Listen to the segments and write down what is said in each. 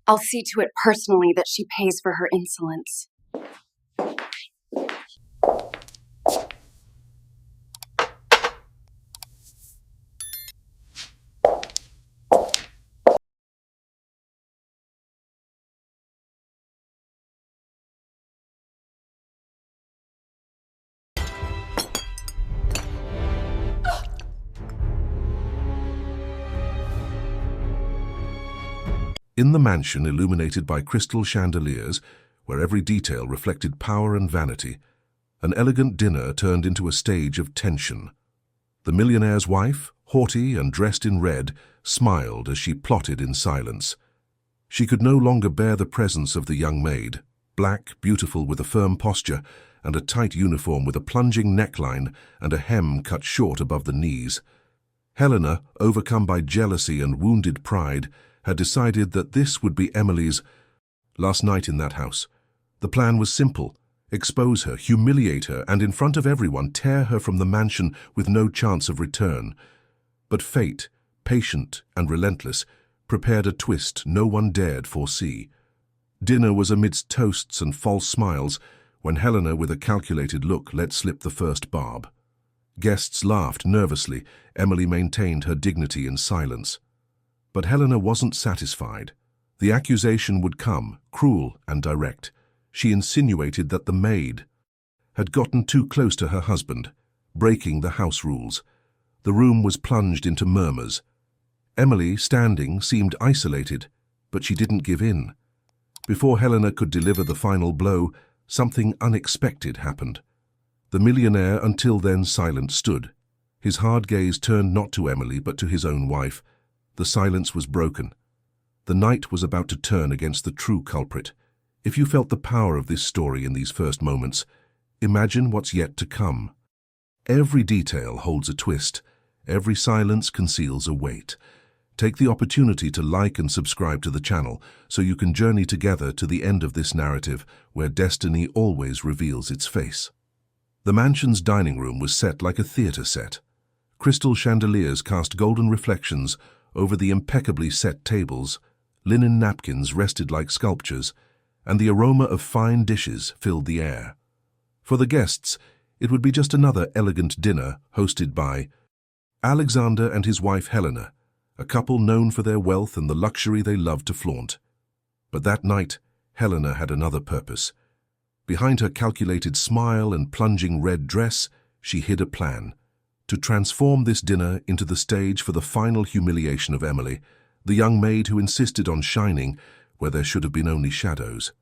I'll see to it personally that she pays for her insolence. In the mansion illuminated by crystal chandeliers, where every detail reflected power and vanity, an elegant dinner turned into a stage of tension. The millionaire's wife, haughty and dressed in red, smiled as she plotted in silence. She could no longer bear the presence of the young maid, black, beautiful with a firm posture, and a tight uniform with a plunging neckline and a hem cut short above the knees. Helena, overcome by jealousy and wounded pride, had decided that this would be Emily's last night in that house. The plan was simple: expose her, humiliate her, and in front of everyone tear her from the mansion with no chance of return. But fate, patient and relentless, prepared a twist no one dared foresee. Dinner was amidst toasts and false smiles when Helena, with a calculated look, let slip the first barb. Guests laughed nervously. Emily maintained her dignity in silence. But Helena wasn't satisfied. The accusation would come, cruel and direct. She insinuated that the maid had gotten too close to her husband, breaking the house rules. The room was plunged into murmurs. Emily, standing, seemed isolated, but she didn't give in. Before Helena could deliver the final blow, something unexpected happened. The millionaire, until then silent, stood. His hard gaze turned not to Emily but to his own wife. The silence was broken. The night was about to turn against the true culprit. If you felt the power of this story in these first moments, imagine what's yet to come. Every detail holds a twist. Every silence conceals a weight. Take the opportunity to like and subscribe to the channel so you can journey together to the end of this narrative where destiny always reveals its face. The mansion's dining room was set like a theater set. Crystal chandeliers cast golden reflections over the impeccably set tables, linen napkins rested like sculptures, and the aroma of fine dishes filled the air. For the guests, it would be just another elegant dinner hosted by Alexander and his wife Helena, a couple known for their wealth and the luxury they loved to flaunt. But that night, Helena had another purpose. Behind her calculated smile and plunging red dress, she hid a plan: to transform this dinner into the stage for the final humiliation of Emily, the young maid who insisted on shining where there should have been only shadows.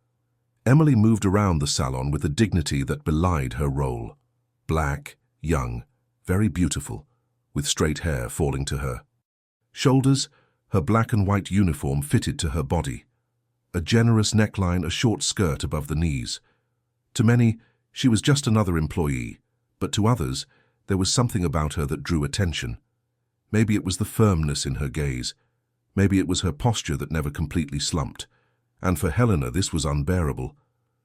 Emily moved around the salon with a dignity that belied her role. Black, young, very beautiful, with straight hair falling to her shoulders, her black and white uniform fitted to her body, a generous neckline, a short skirt above the knees. To many, she was just another employee, but to others, there was something about her that drew attention. Maybe it was the firmness in her gaze. Maybe it was her posture that never completely slumped. And for Helena, this was unbearable.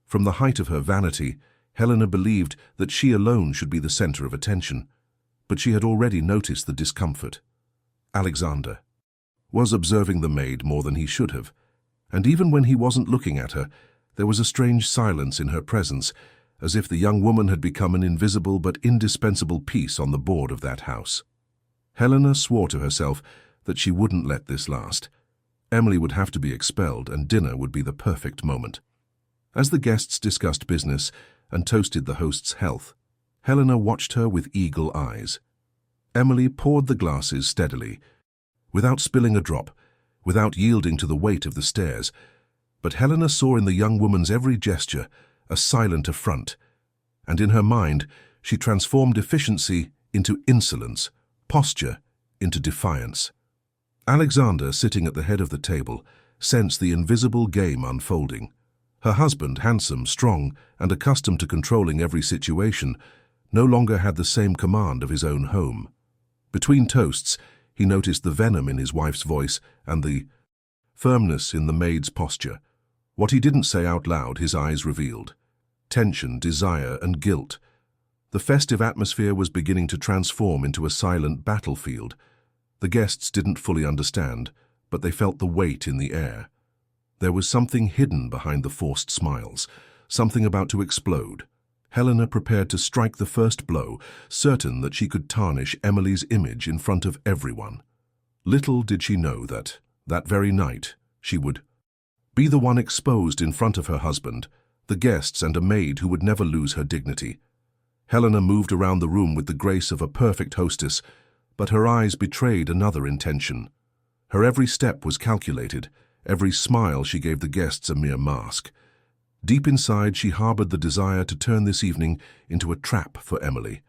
From the height of her vanity, Helena believed that she alone should be the center of attention. But she had already noticed the discomfort. Alexander was observing the maid more than he should have. And even when he wasn't looking at her, there was a strange silence in her presence, as if the young woman had become an invisible but indispensable piece on the board of that house. Helena swore to herself that she wouldn't let this last. Emily would have to be expelled, and dinner would be the perfect moment. As the guests discussed business and toasted the host's health, Helena watched her with eagle eyes. Emily poured the glasses steadily, without spilling a drop, without yielding to the weight of the stairs. But Helena saw in the young woman's every gesture a silent affront, and in her mind she transformed efficiency into insolence, posture into defiance. Alexander, sitting at the head of the table, sensed the invisible game unfolding. Her husband, handsome, strong, and accustomed to controlling every situation, no longer had the same command of his own home. Between toasts, he noticed the venom in his wife's voice and the firmness in the maid's posture. What he didn't say out loud, his eyes revealed: tension, desire, and guilt. The festive atmosphere was beginning to transform into a silent battlefield. The guests didn't fully understand, but they felt the weight in the air. There was something hidden behind the forced smiles, something about to explode. Helena prepared to strike the first blow, certain that she could tarnish Emily's image in front of everyone. Little did she know that very night, she would be the one exposed in front of her husband, the guests and a maid who would never lose her dignity. Helena moved around the room with the grace of a perfect hostess, but her eyes betrayed another intention. Her every step was calculated, every smile she gave the guests a mere mask. Deep inside, she harbored the desire to turn this evening into a trap for Emily.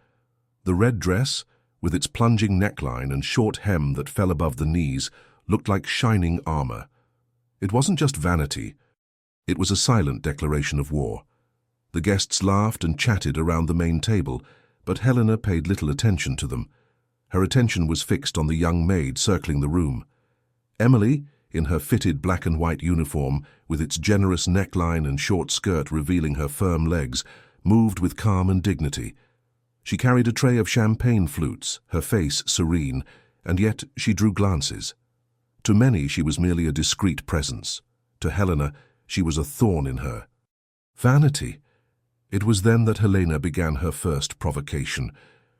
The red dress, with its plunging neckline and short hem that fell above the knees, looked like shining armor. It wasn't just vanity. It was a silent declaration of war. The guests laughed and chatted around the main table, but Helena paid little attention to them. Her attention was fixed on the young maid circling the room. Emily, in her fitted black and white uniform, with its generous neckline and short skirt revealing her firm legs, moved with calm and dignity. She carried a tray of champagne flutes, her face serene, and yet she drew glances. To many she was merely a discreet presence. To Helena, she was a thorn in her. Vanity. It was then that Helena began her first provocation.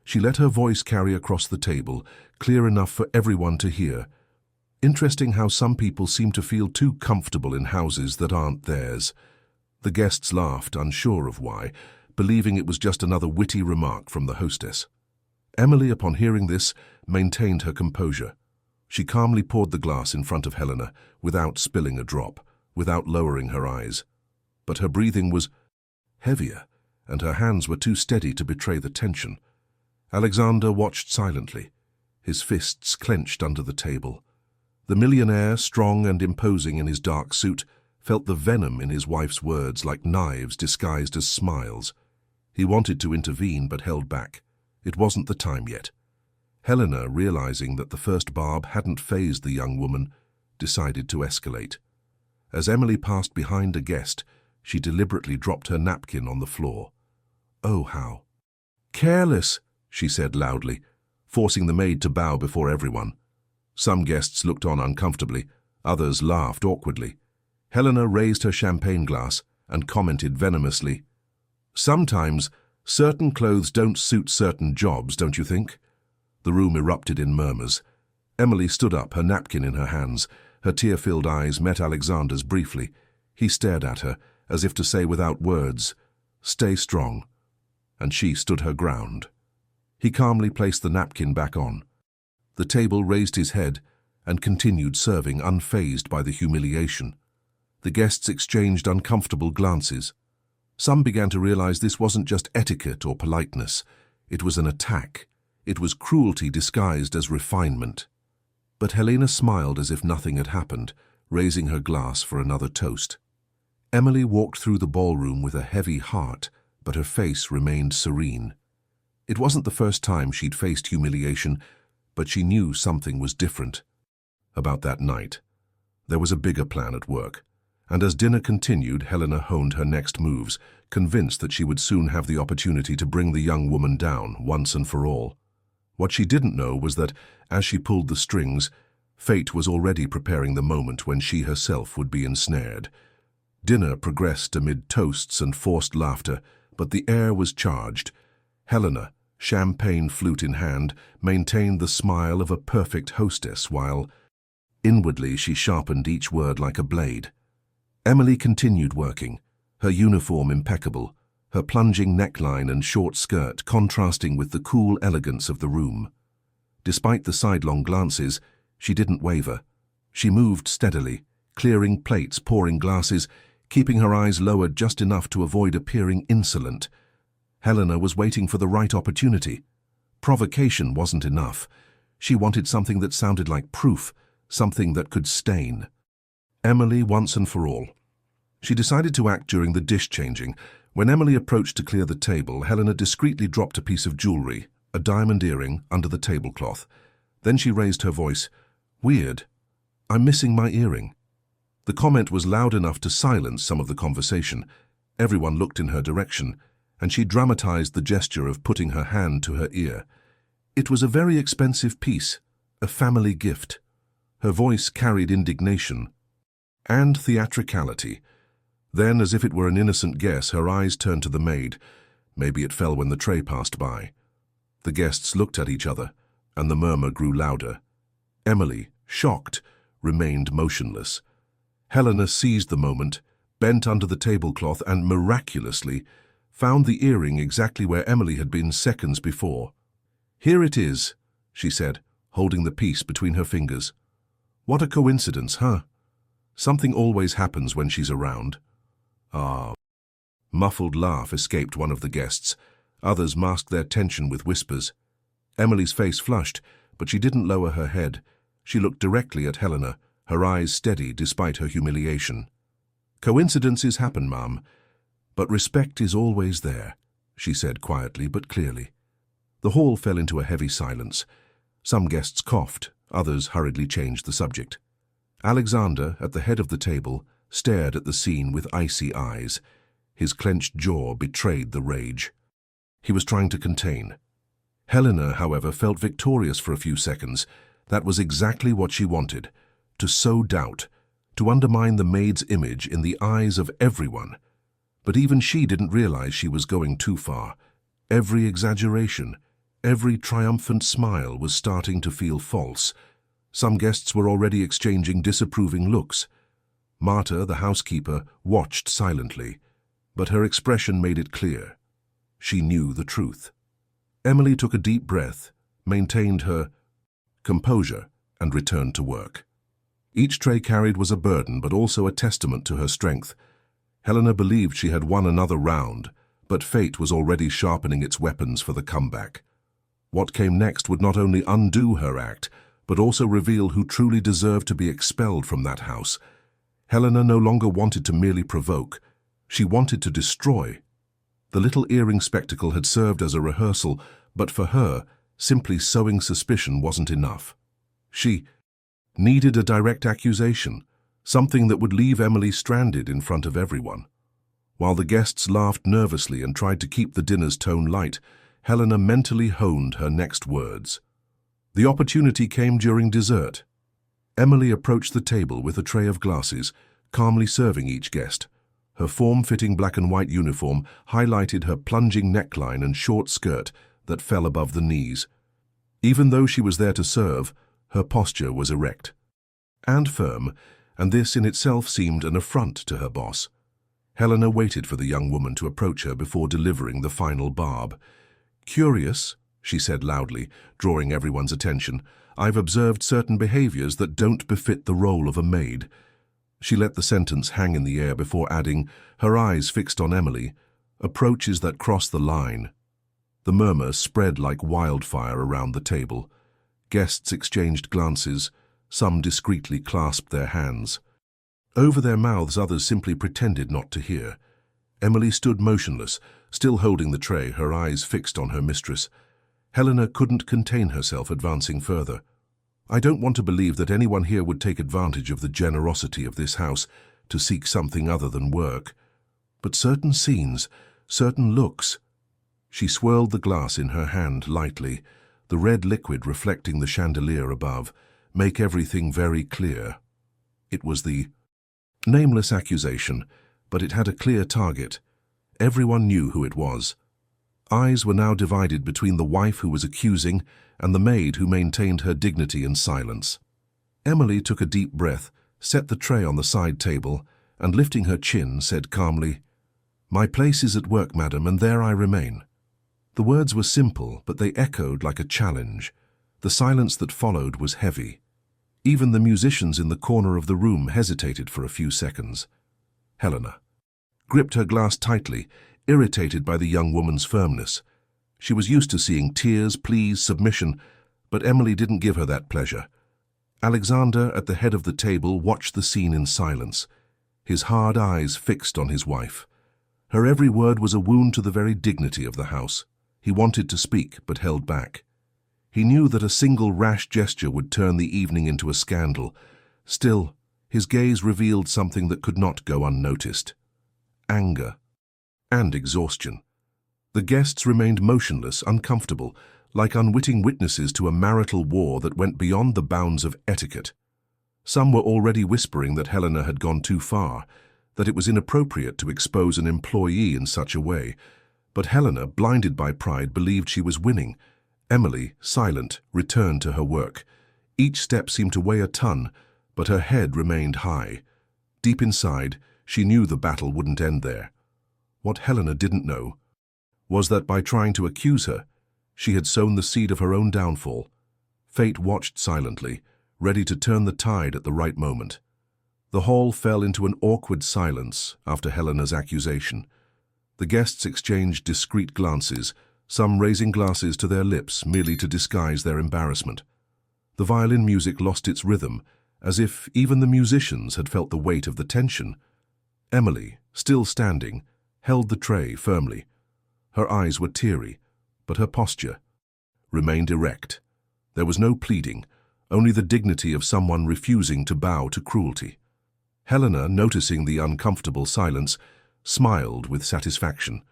She let her voice carry across the table, clear enough for everyone to hear. Interesting how some people seem to feel too comfortable in houses that aren't theirs. The guests laughed, unsure of why, believing it was just another witty remark from the hostess. Emily, upon hearing this, maintained her composure. She calmly poured the glass in front of Helena, without spilling a drop, without lowering her eyes. But her breathing was heavier, and her hands were too steady to betray the tension. Alexander watched silently, his fists clenched under the table. The millionaire, strong and imposing in his dark suit, felt the venom in his wife's words like knives disguised as smiles. He wanted to intervene but held back. It wasn't the time yet. Helena, realizing that the first barb hadn't fazed the young woman, decided to escalate. As Emily passed behind a guest, she deliberately dropped her napkin on the floor. "Oh, how careless," she said loudly, forcing the maid to bow before everyone. Some guests looked on uncomfortably, others laughed awkwardly. Helena raised her champagne glass and commented venomously, "Sometimes certain clothes don't suit certain jobs, don't you think?" The room erupted in murmurs. Emily stood up, her napkin in her hands. Her tear-filled eyes met Alexander's briefly. He stared at her, as if to say without words, "Stay strong." And she stood her ground. He calmly placed the napkin back on. The table raised his head and continued serving, unfazed by the humiliation. The guests exchanged uncomfortable glances. Some began to realize this wasn't just etiquette or politeness. It was an attack. It was cruelty disguised as refinement. But Helena smiled as if nothing had happened, raising her glass for another toast. Emily walked through the ballroom with a heavy heart, but her face remained serene. It wasn't the first time she'd faced humiliation, but she knew something was different. About that night, there was a bigger plan at work, and as dinner continued, Helena honed her next moves, convinced that she would soon have the opportunity to bring the young woman down once and for all. What she didn't know was that, as she pulled the strings, fate was already preparing the moment when she herself would be ensnared. Dinner progressed amid toasts and forced laughter, but the air was charged. Helena, champagne flute in hand, maintained the smile of a perfect hostess while, inwardly, she sharpened each word like a blade. Emily continued working, her uniform impeccable, her plunging neckline and short skirt contrasting with the cool elegance of the room. Despite the sidelong glances, she didn't waver. She moved steadily, clearing plates, pouring glasses, keeping her eyes lowered just enough to avoid appearing insolent. Helena was waiting for the right opportunity. Provocation wasn't enough. She wanted something that sounded like proof, something that could stain. Emily once and for all. She decided to act during the dish-changing. When Emily approached to clear the table, Helena discreetly dropped a piece of jewelry, a diamond earring, under the tablecloth. Then she raised her voice. "Weird. I'm missing my earring." The comment was loud enough to silence some of the conversation. Everyone looked in her direction, and she dramatized the gesture of putting her hand to her ear. It was a very expensive piece, a family gift. Her voice carried indignation and theatricality. Then, as if it were an innocent guess, her eyes turned to the maid. Maybe it fell when the tray passed by. The guests looked at each other, and the murmur grew louder. Emily, shocked, remained motionless. Helena seized the moment, bent under the tablecloth, and miraculously found the earring exactly where Emily had been seconds before. "Here it is," she said, holding the piece between her fingers. "What a coincidence, huh? Something always happens when she's around." "Ah." Muffled laugh escaped one of the guests. Others masked their tension with whispers. Emily's face flushed, but she didn't lower her head. She looked directly at Helena, her eyes steady despite her humiliation. "Coincidences happen, ma'am, but respect is always there," she said quietly but clearly. The hall fell into a heavy silence. Some guests coughed, others hurriedly changed the subject. Alexander, at the head of the table, stared at the scene with icy eyes. His clenched jaw betrayed the rage he was trying to contain. Helena, however, felt victorious for a few seconds. That was exactly what she wanted, to sow doubt, to undermine the maid's image in the eyes of everyone. But even she didn't realize she was going too far. Every exaggeration, every triumphant smile was starting to feel false. Some guests were already exchanging disapproving looks. Marta, the housekeeper, watched silently, but her expression made it clear. She knew the truth. Emily took a deep breath, maintained her composure, and returned to work. Each tray carried was a burden, but also a testament to her strength. Helena believed she had won another round, but fate was already sharpening its weapons for the comeback. What came next would not only undo her act, but also reveal who truly deserved to be expelled from that house. Helena no longer wanted to merely provoke. She wanted to destroy. The little earring spectacle had served as a rehearsal, but for her, simply sowing suspicion wasn't enough. She needed a direct accusation, something that would leave Emily stranded in front of everyone. While the guests laughed nervously and tried to keep the dinner's tone light, Helena mentally honed her next words. The opportunity came during dessert. Emily approached the table with a tray of glasses, calmly serving each guest. Her form-fitting black and white uniform highlighted her plunging neckline and short skirt that fell above the knees. Even though she was there to serve, her posture was erect and firm, and this in itself seemed an affront to her boss. Helena waited for the young woman to approach her before delivering the final barb. "Curious," she said loudly, drawing everyone's attention. "I've observed certain behaviors that don't befit the role of a maid." She let the sentence hang in the air before adding, her eyes fixed on Emily, "approaches that cross the line." The murmur spread like wildfire around the table. Guests exchanged glances, some discreetly clasped their hands. Over their mouths, others simply pretended not to hear. Emily stood motionless, still holding the tray, her eyes fixed on her mistress. Helena couldn't contain herself, advancing further. "I don't want to believe that anyone here would take advantage of the generosity of this house to seek something other than work. But certain scenes, certain looks—" She swirled the glass in her hand lightly, the red liquid reflecting the chandelier above, make everything very clear. It was the nameless accusation, but it had a clear target. Everyone knew who it was. Eyes were now divided between the wife who was accusing and the maid who maintained her dignity and silence. Emily took a deep breath, set the tray on the side table, and lifting her chin, said calmly, "My place is at work, madam, and there I remain." The words were simple, but they echoed like a challenge. The silence that followed was heavy. Even the musicians in the corner of the room hesitated for a few seconds. Helena gripped her glass tightly, irritated by the young woman's firmness. She was used to seeing tears, pleas, submission, but Emily didn't give her that pleasure. Alexander, at the head of the table, watched the scene in silence, his hard eyes fixed on his wife. Her every word was a wound to the very dignity of the house. He wanted to speak, but held back. He knew that a single rash gesture would turn the evening into a scandal. Still, his gaze revealed something that could not go unnoticed: anger and exhaustion. The guests remained motionless, uncomfortable, like unwitting witnesses to a marital war that went beyond the bounds of etiquette. Some were already whispering that Helena had gone too far, that it was inappropriate to expose an employee in such a way. But Helena, blinded by pride, believed she was winning. Emily, silent, returned to her work. Each step seemed to weigh a ton, but her head remained high. Deep inside, she knew the battle wouldn't end there. What Helena didn't know was that by trying to accuse her, she had sown the seed of her own downfall. Fate watched silently, ready to turn the tide at the right moment. The hall fell into an awkward silence after Helena's accusation. The guests exchanged discreet glances, some raising glasses to their lips merely to disguise their embarrassment. The violin music lost its rhythm, as if even the musicians had felt the weight of the tension. Emily, still standing, held the tray firmly. Her eyes were teary, but her posture remained erect. There was no pleading, only the dignity of someone refusing to bow to cruelty. Helena, noticing the uncomfortable silence, smiled with satisfaction.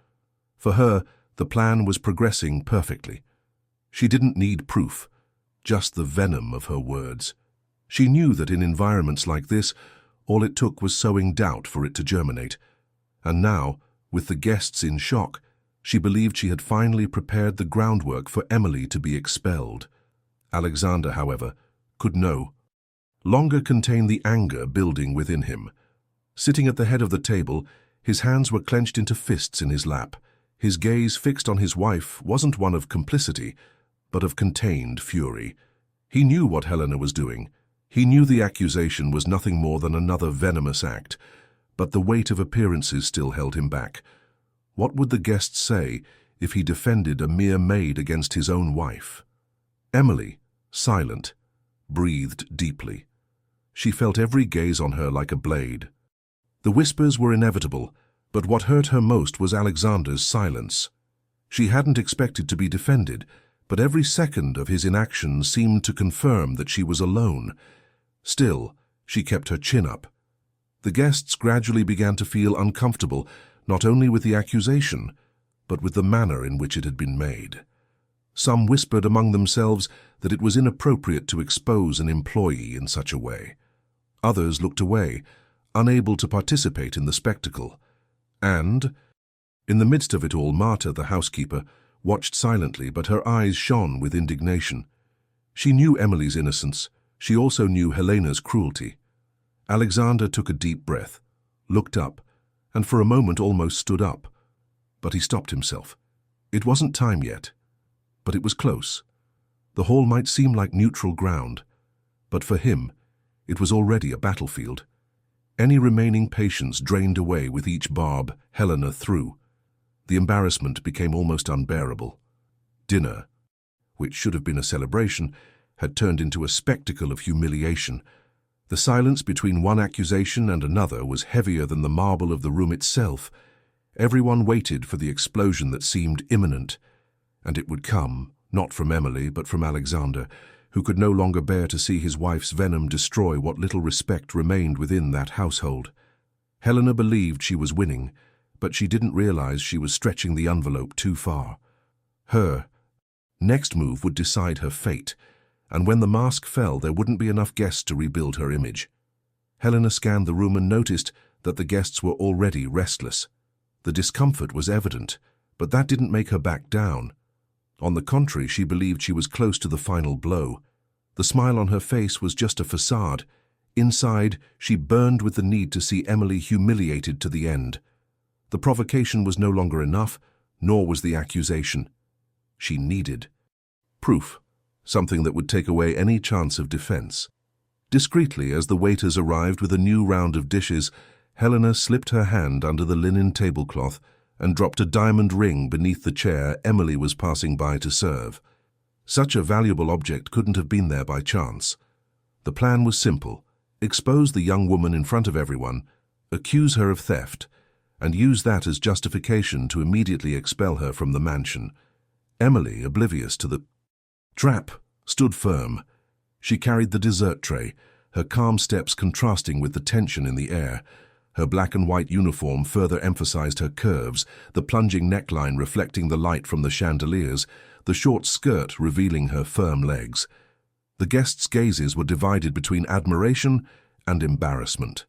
For her, the plan was progressing perfectly. She didn't need proof, just the venom of her words. She knew that in environments like this, all it took was sowing doubt for it to germinate. And now, with the guests in shock, she believed she had finally prepared the groundwork for Emily to be expelled. Alexander, however, could no longer contain the anger building within him. Sitting at the head of the table, his hands were clenched into fists in his lap. His gaze fixed on his wife wasn't one of complicity, but of contained fury. He knew what Helena was doing. He knew the accusation was nothing more than another venomous act, but the weight of appearances still held him back. What would the guests say if he defended a mere maid against his own wife? Emily, silent, breathed deeply. She felt every gaze on her like a blade. The whispers were inevitable, but what hurt her most was Alexander's silence. She hadn't expected to be defended, but every second of his inaction seemed to confirm that she was alone. Still, she kept her chin up. The guests gradually began to feel uncomfortable, not only with the accusation, but with the manner in which it had been made. Some whispered among themselves that it was inappropriate to expose an employee in such a way. Others looked away, unable to participate in the spectacle. And, in the midst of it all, Marta, the housekeeper, watched silently, but her eyes shone with indignation. She knew Emily's innocence. She also knew Helena's cruelty. Alexander took a deep breath, looked up, and for a moment almost stood up. But he stopped himself. It wasn't time yet, but it was close. The hall might seem like neutral ground, but for him, it was already a battlefield. Any remaining patience drained away with each barb Helena threw. The embarrassment became almost unbearable. Dinner, which should have been a celebration, had turned into a spectacle of humiliation. The silence between one accusation and another was heavier than the marble of the room itself. Everyone waited for the explosion that seemed imminent, and it would come, not from Emily, but from Alexander, who could no longer bear to see his wife's venom destroy what little respect remained within that household. Helena believed she was winning, but she didn't realize she was stretching the envelope too far. Her next move would decide her fate, and when the mask fell, there wouldn't be enough guests to rebuild her image. Helena scanned the room and noticed that the guests were already restless. The discomfort was evident, but that didn't make her back down. On the contrary, she believed she was close to the final blow. The smile on her face was just a facade. Inside, she burned with the need to see Emily humiliated to the end. The provocation was no longer enough, nor was the accusation. She needed proof, something that would take away any chance of defense. Discreetly, as the waiters arrived with a new round of dishes, Helena slipped her hand under the linen tablecloth and dropped a diamond ring beneath the chair Emily was passing by to serve. Such a valuable object couldn't have been there by chance. The plan was simple: expose the young woman in front of everyone, accuse her of theft, and use that as justification to immediately expel her from the mansion. Emily, oblivious to the trap, stood firm. She carried the dessert tray, her calm steps contrasting with the tension in the air. Her black and white uniform further emphasized her curves, the plunging neckline reflecting the light from the chandeliers, the short skirt revealing her firm legs. The guests' gazes were divided between admiration and embarrassment.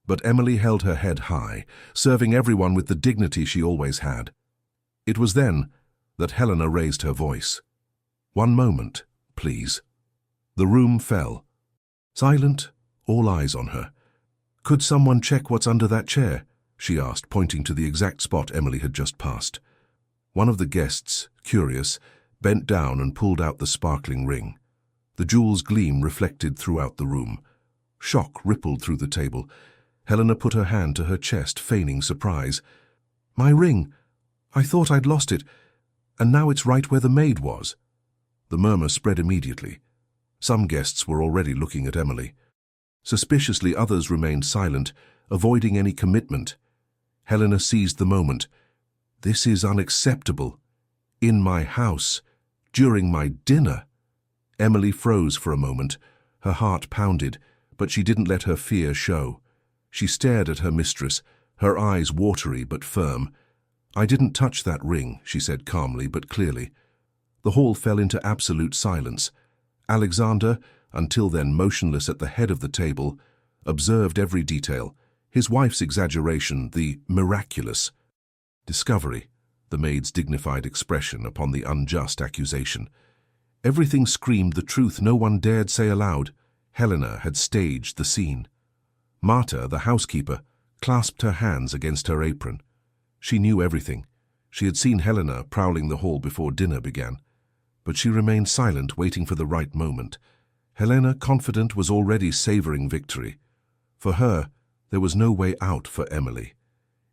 But Emily held her head high, serving everyone with the dignity she always had. It was then that Helena raised her voice. "One moment, please." The room fell. Silent, all eyes on her. "Could someone check what's under that chair?" she asked, pointing to the exact spot Emily had just passed. One of the guests, curious, bent down and pulled out the sparkling ring. The jewel's gleam reflected throughout the room. Shock rippled through the table. Helena put her hand to her chest, feigning surprise. "My ring! I thought I'd lost it, and now it's right where the maid was." The murmur spread immediately. Some guests were already looking at Emily. Suspiciously, others remained silent, avoiding any commitment. Helena seized the moment. "This is unacceptable. In my house, during my dinner." Emily froze for a moment. Her heart pounded, but she didn't let her fear show. She stared at her mistress, her eyes watery but firm. "I didn't touch that ring," she said calmly but clearly. The hall fell into absolute silence. Alexander, until then motionless at the head of the table, observed every detail. His wife's exaggeration, the miraculous discovery, the maid's dignified expression upon the unjust accusation. Everything screamed the truth no one dared say aloud. Helena had staged the scene. Marta, the housekeeper, clasped her hands against her apron. She knew everything. She had seen Helena prowling the hall before dinner began. But she remained silent, waiting for the right moment. Helena, confident, was already savoring victory. For her, there was no way out for Emily.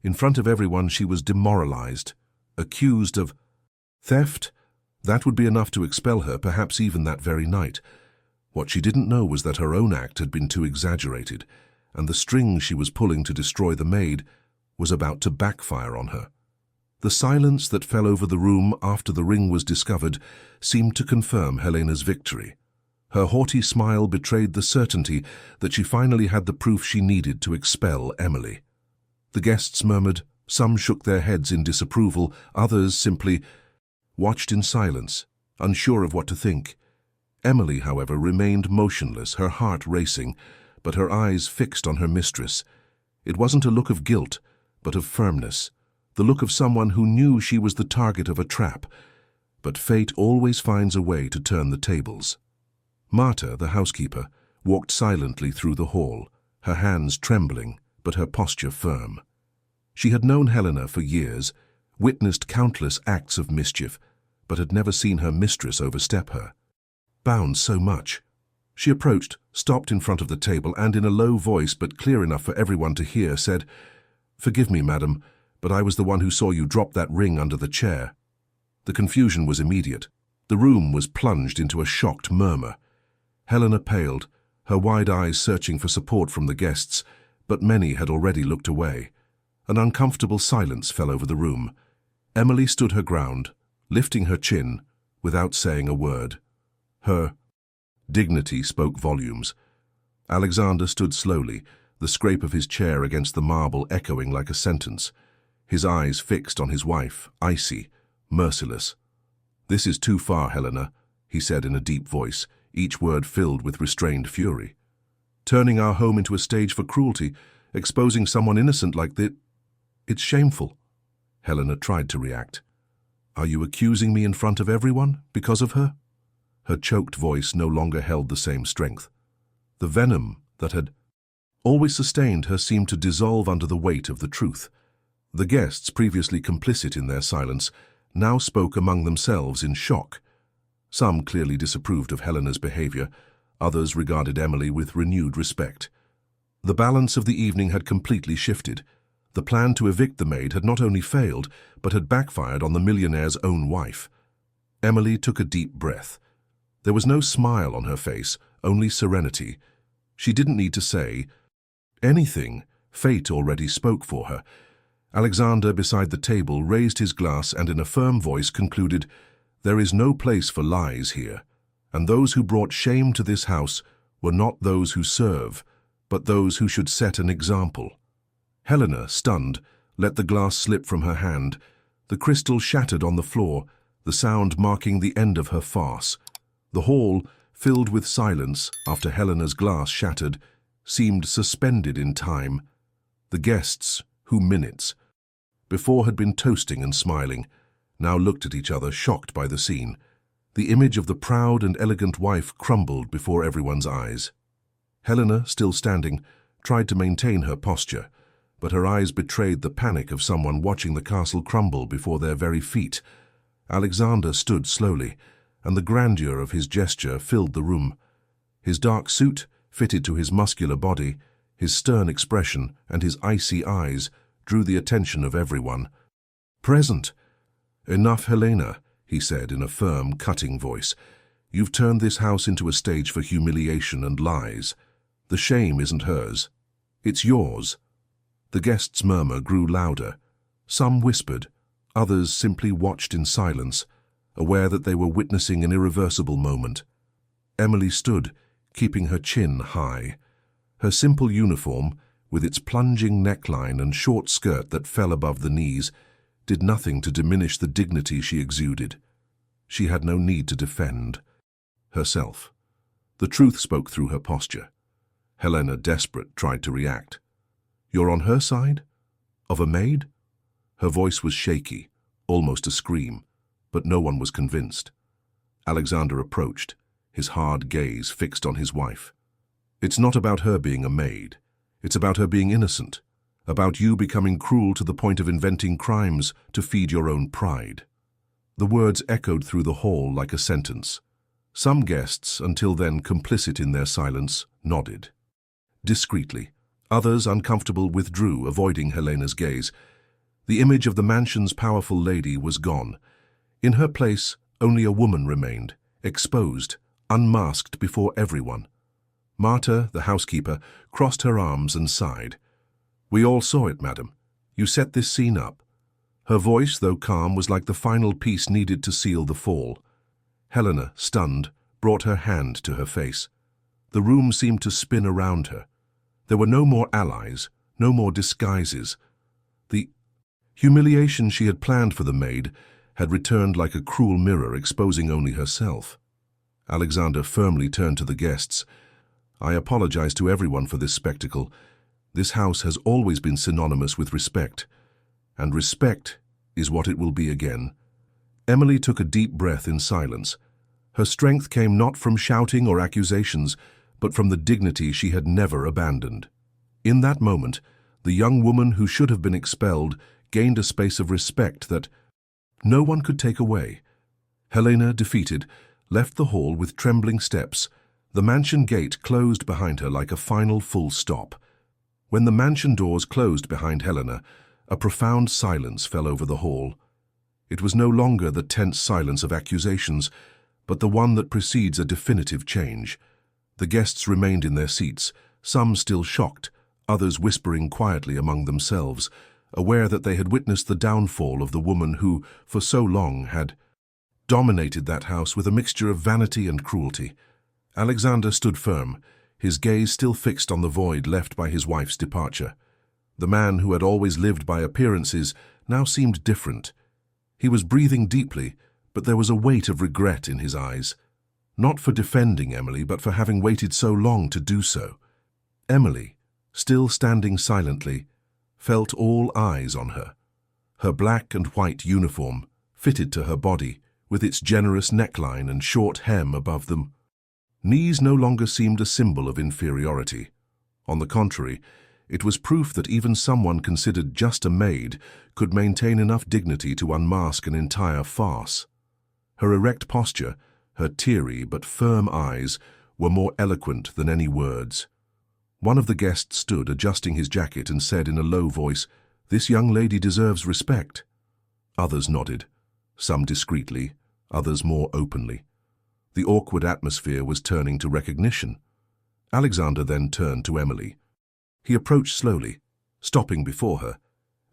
In front of everyone, she was demoralized, accused of theft. That would be enough to expel her, perhaps even that very night. What she didn't know was that her own act had been too exaggerated, and the string she was pulling to destroy the maid was about to backfire on her. The silence that fell over the room after the ring was discovered seemed to confirm Helena's victory. Her haughty smile betrayed the certainty that she finally had the proof she needed to expel Emily. The guests murmured, some shook their heads in disapproval, others simply watched in silence, unsure of what to think. Emily, however, remained motionless, her heart racing, but her eyes fixed on her mistress. It wasn't a look of guilt, but of firmness, the look of someone who knew she was the target of a trap. But fate always finds a way to turn the tables. Marta, the housekeeper, walked silently through the hall, her hands trembling, but her posture firm. She had known Helena for years, witnessed countless acts of mischief, but had never seen her mistress overstep her. Bound so much. She approached, stopped in front of the table, and in a low voice, but clear enough for everyone to hear, said, "Forgive me, madam, but I was the one who saw you drop that ring under the chair." The confusion was immediate. The room was plunged into a shocked murmur. Helena paled, her wide eyes searching for support from the guests, but many had already looked away. An uncomfortable silence fell over the room. Emily stood her ground, lifting her chin, without saying a word. Her dignity spoke volumes. Alexander stood slowly, the scrape of his chair against the marble echoing like a sentence, his eyes fixed on his wife, icy, merciless. "This is too far, Helena," he said in a deep voice, each word filled with restrained fury. "Turning our home into a stage for cruelty, exposing someone innocent like this, it's shameful." Helena tried to react. "Are you accusing me in front of everyone because of her?" Her choked voice no longer held the same strength. The venom that had always sustained her seemed to dissolve under the weight of the truth. The guests, previously complicit in their silence, now spoke among themselves in shock. Some clearly disapproved of Helena's behavior, others regarded Emily with renewed respect. The balance of the evening had completely shifted. The plan to evict the maid had not only failed, but had backfired on the millionaire's own wife. Emily took a deep breath. There was no smile on her face, only serenity. She didn't need to say anything. Fate already spoke for her. Alexander, beside the table, raised his glass and in a firm voice concluded, "There is no place for lies here, and those who brought shame to this house were not those who serve, but those who should set an example." Helena, stunned, let the glass slip from her hand. The crystal shattered on the floor, the sound marking the end of her farce. The hall, filled with silence after Helena's glass shattered, seemed suspended in time. The guests, who minutes before had been toasting and smiling, now looked at each other, shocked by the scene. The image of the proud and elegant wife crumbled before everyone's eyes. Helena, still standing, tried to maintain her posture, but her eyes betrayed the panic of someone watching the castle crumble before their very feet. Alexander stood slowly, and the grandeur of his gesture filled the room. His dark suit, fitted to his muscular body, his stern expression and his icy eyes drew the attention of everyone present. "Enough, Helena," he said in a firm, cutting voice. "You've turned this house into a stage for humiliation and lies. The shame isn't hers. It's yours." The guests' murmur grew louder. Some whispered, others simply watched in silence, aware that they were witnessing an irreversible moment. Emily stood, keeping her chin high. Her simple uniform, with its plunging neckline and short skirt that fell above the knees, did nothing to diminish the dignity she exuded. She had no need to defend herself. The truth spoke through her posture. Helena, desperate, tried to react. "You're on her side? Of a maid?" Her voice was shaky, almost a scream, but no one was convinced. Alexander approached, his hard gaze fixed on his wife. "It's not about her being a maid. It's about her being innocent, about you becoming cruel to the point of inventing crimes to feed your own pride." The words echoed through the hall like a sentence. Some guests, until then complicit in their silence, nodded discreetly. Others, uncomfortable, withdrew, avoiding Helena's gaze. The image of the mansion's powerful lady was gone. In her place, only a woman remained, exposed, unmasked before everyone. Marta, the housekeeper, crossed her arms and sighed. "We all saw it, madam. You set this scene up." Her voice, though calm, was like the final piece needed to seal the fall. Helena, stunned, brought her hand to her face. The room seemed to spin around her. There were no more allies, no more disguises. The humiliation she had planned for the maid had returned like a cruel mirror, exposing only herself. Alexander firmly turned to the guests. "I apologize to everyone for this spectacle. This house has always been synonymous with respect, and respect is what it will be again." Emily took a deep breath in silence. Her strength came not from shouting or accusations, but from the dignity she had never abandoned. In that moment, the young woman who should have been expelled gained a space of respect that no one could take away. Helena, defeated, left the hall with trembling steps. The mansion gate closed behind her like a final full stop. When the mansion doors closed behind Helena, a profound silence fell over the hall. It was no longer the tense silence of accusations, but the one that precedes a definitive change. The guests remained in their seats, some still shocked, others whispering quietly among themselves, aware that they had witnessed the downfall of the woman who, for so long, had dominated that house with a mixture of vanity and cruelty. Alexander stood firm, his gaze still fixed on the void left by his wife's departure. The man who had always lived by appearances now seemed different. He was breathing deeply, but there was a weight of regret in his eyes. Not for defending Emily, but for having waited so long to do so. Emily, still standing silently, felt all eyes on her. Her black and white uniform, fitted to her body, with its generous neckline and short hem above them. Knees no longer seemed a symbol of inferiority. On the contrary, it was proof that even someone considered just a maid could maintain enough dignity to unmask an entire farce. Her erect posture, her teary but firm eyes, were more eloquent than any words. One of the guests stood, adjusting his jacket, and said in a low voice, "This young lady deserves respect." Others nodded, some discreetly, others more openly. The awkward atmosphere was turning to recognition. Alexander then turned to Emily. He approached slowly, stopping before her,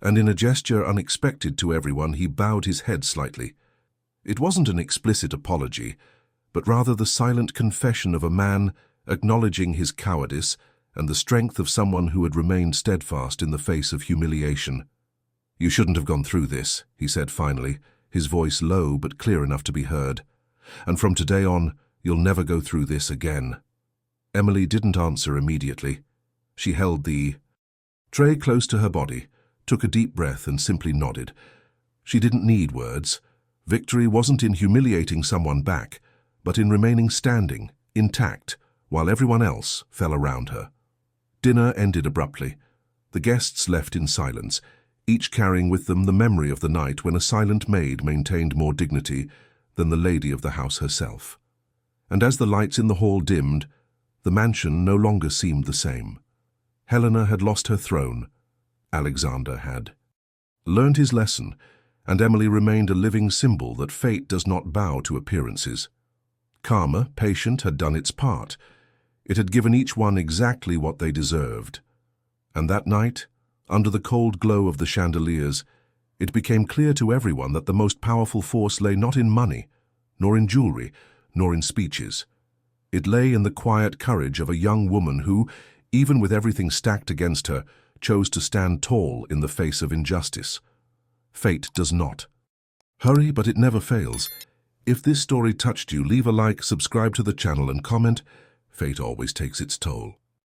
and in a gesture unexpected to everyone, he bowed his head slightly. It wasn't an explicit apology, but rather the silent confession of a man acknowledging his cowardice and the strength of someone who had remained steadfast in the face of humiliation. "You shouldn't have gone through this," he said finally, his voice low but clear enough to be heard. "And from today on, You'll never go through this again." Emily didn't answer immediately. She held the tray close to her body, took a deep breath and simply nodded. She didn't need words. Victory wasn't in humiliating someone back, but in remaining standing, intact, while everyone else fell around her. Dinner ended abruptly. The guests left in silence, each carrying with them the memory of the night when a silent maid maintained more dignity than the lady of the house herself. And as the lights in the hall dimmed, the mansion no longer seemed the same. Helena had lost her throne. Alexander had learned his lesson, and Emily remained a living symbol that fate does not bow to appearances. Karma, patient, had done its part. It had given each one exactly what they deserved. And that night, under the cold glow of the chandeliers, it became clear to everyone that the most powerful force lay not in money, nor in jewelry, nor in speeches. It lay in the quiet courage of a young woman who, even with everything stacked against her, chose to stand tall in the face of injustice. Fate does not. Hurry, but it never fails. If this story touched you, leave a like, subscribe to the channel and comment. Fate always takes its toll.